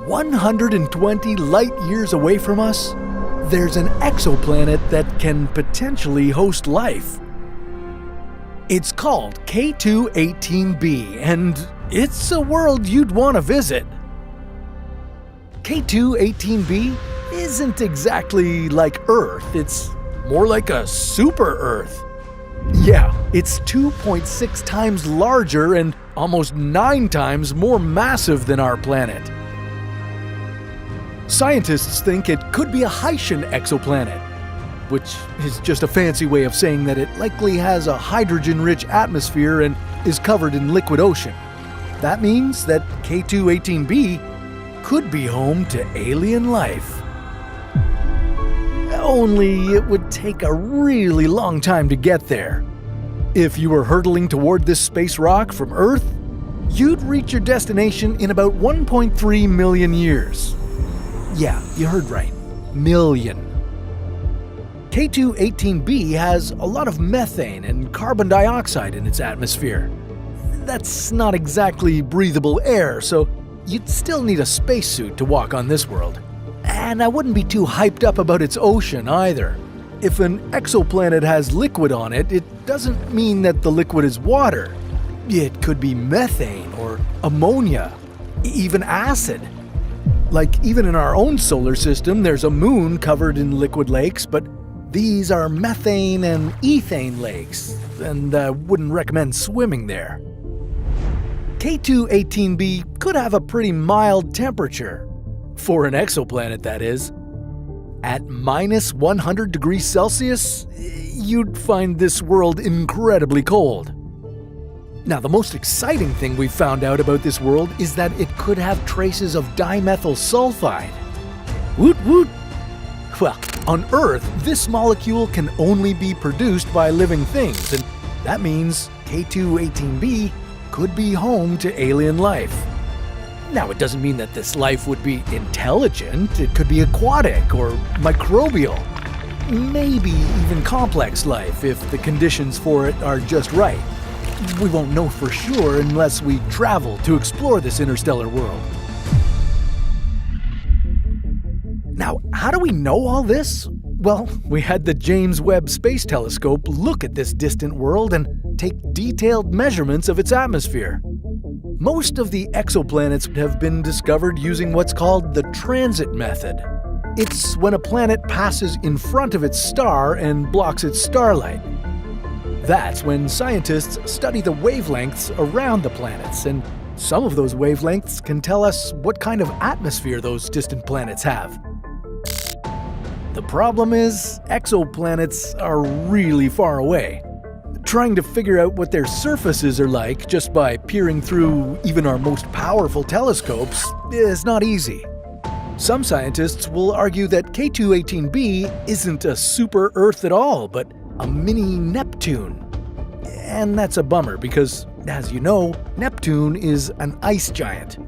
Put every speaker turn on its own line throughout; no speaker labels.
120 light years away from us, there's an exoplanet that can potentially host life. It's called K2-18b, and it's a world you'd want to visit. K2-18b isn't exactly like Earth, it's more like a super-Earth. Yeah, it's 2.6 times larger and almost 9 times more massive than our planet. Scientists think it could be a Haitian exoplanet, which is just a fancy way of saying that it likely has a hydrogen-rich atmosphere and is covered in liquid ocean. That means that K2-18b could be home to alien life. Only it would take a really long time to get there. If you were hurtling toward this space rock from Earth, you'd reach your destination in about 1.3 million years. Yeah, you heard right. Million. K2-18b has a lot of methane and carbon dioxide in its atmosphere. That's not exactly breathable air, so you'd still need a spacesuit to walk on this world. And I wouldn't be too hyped up about its ocean either. If an exoplanet has liquid on it, it doesn't mean that the liquid is water. It could be methane or ammonia, even acid. Like, even in our own solar system, there's a moon covered in liquid lakes, but these are methane and ethane lakes, and I wouldn't recommend swimming there. K2-18b could have a pretty mild temperature. For an exoplanet, that is. At minus 100 degrees Celsius, you'd find this world incredibly cold. Now, the most exciting thing we've found out about this world is that it could have traces of dimethyl sulfide. Woot woot! Well, on Earth, this molecule can only be produced by living things, and that means K2-18b could be home to alien life. Now, it doesn't mean that this life would be intelligent. It could be aquatic or microbial. Maybe even complex life if the conditions for it are just right. We won't know for sure unless we travel to explore this interstellar world. Now, how do we know all this? Well, we had the James Webb Space Telescope look at this distant world and take detailed measurements of its atmosphere. Most of the exoplanets have been discovered using what's called the transit method. It's when a planet passes in front of its star and blocks its starlight. That's when scientists study the wavelengths around the planets, and some of those wavelengths can tell us what kind of atmosphere those distant planets have. The problem is, exoplanets are really far away. Trying to figure out what their surfaces are like just by peering through even our most powerful telescopes is not easy. Some scientists will argue that K2-18b isn't a super Earth at all, but a mini Neptune. And that's a bummer because, as you know, Neptune is an ice giant.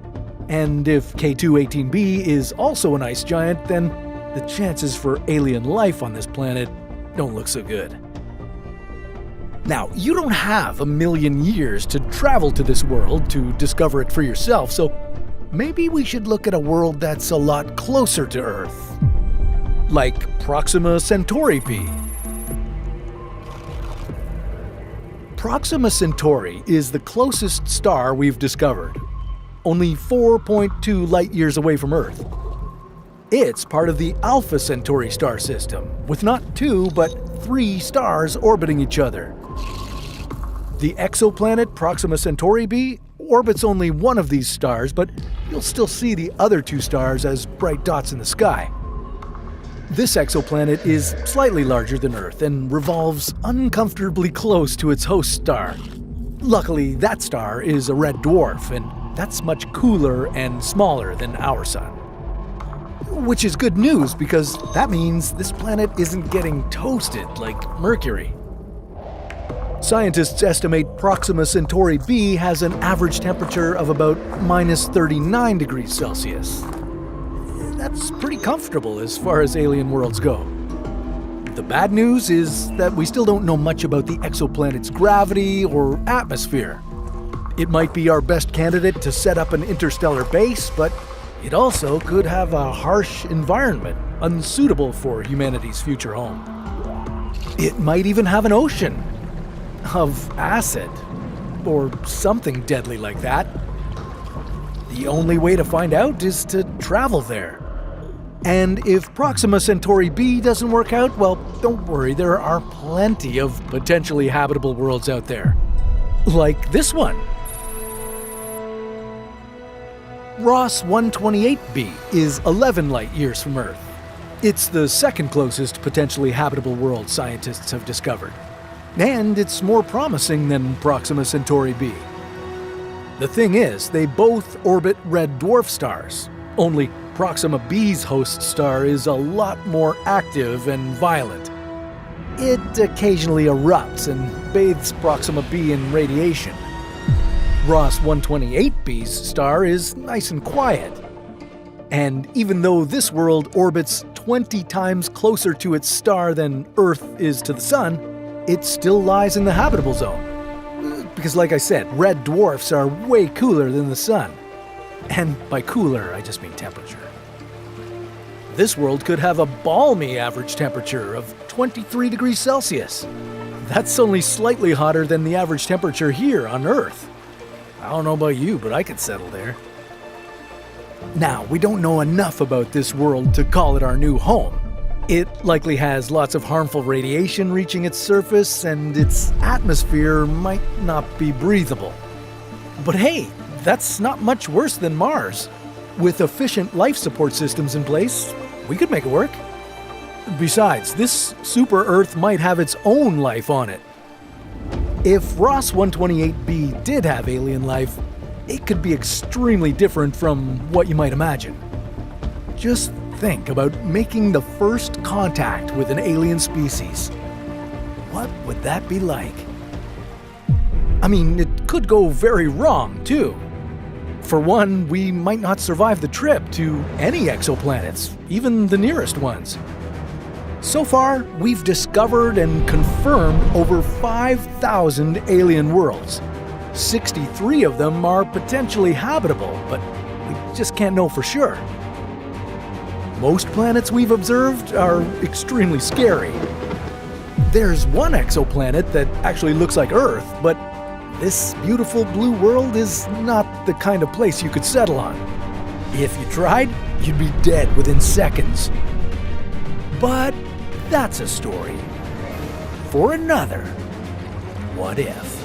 And if K2-18b is also an ice giant, then the chances for alien life on this planet don't look so good. Now, you don't have a million years to travel to this world to discover it for yourself, so maybe we should look at a world that's a lot closer to Earth. Like Proxima Centauri b. Proxima Centauri is the closest star we've discovered, only 4.2 light years away from Earth. It's part of the Alpha Centauri star system, with not 2 but 3 stars orbiting each other. The exoplanet Proxima Centauri b orbits only one of these stars, but you'll still see the other 2 stars as bright dots in the sky. This exoplanet is slightly larger than Earth and revolves uncomfortably close to its host star. Luckily, that star is a red dwarf, and that's much cooler and smaller than our sun. Which is good news because that means this planet isn't getting toasted like Mercury. Scientists estimate Proxima Centauri b has an average temperature of about minus 39 degrees Celsius. That's pretty comfortable as far as alien worlds go. The bad news is that we still don't know much about the exoplanet's gravity or atmosphere. It might be our best candidate to set up an interstellar base, but It also could have a harsh environment, unsuitable for humanity's future home. It might even have an ocean of acid, or something deadly like that. The only way to find out is to travel there. And if Proxima Centauri b doesn't work out, well, don't worry, there are plenty of potentially habitable worlds out there. Like this one. Ross 128b is 11 light-years from Earth. It's the second closest potentially habitable world scientists have discovered. And it's more promising than Proxima Centauri b. The thing is, they both orbit red dwarf stars, only Proxima b's host star is a lot more active and violent. It occasionally erupts and bathes Proxima b in radiation. Ross 128b's star is nice and quiet. And even though this world orbits 20 times closer to its star than Earth is to the Sun, it still lies in the habitable zone. Because like I said, red dwarfs are way cooler than the Sun. And by cooler, I just mean temperature. This world could have a balmy average temperature of 23 degrees Celsius. That's only slightly hotter than the average temperature here on Earth. I don't know about you, but I could settle there. Now, we don't know enough about this world to call it our new home. It likely has lots of harmful radiation reaching its surface, and its atmosphere might not be breathable. But hey, that's not much worse than Mars. With efficient life support systems in place, we could make it work. Besides, this super Earth might have its own life on it. If Ross 128b did have alien life, it could be extremely different from what you might imagine. Just think about making the first contact with an alien species. What would that be like? I mean, it could go very wrong, too. For one, we might not survive the trip to any exoplanets, even the nearest ones. So far, we've discovered and confirmed over 5,000 alien worlds. 63 of them are potentially habitable, but we just can't know for sure. Most planets we've observed are extremely scary. There's one exoplanet that actually looks like Earth, but this beautiful blue world is not the kind of place you could settle on. If you tried, you'd be dead within seconds. But that's a story for another What If.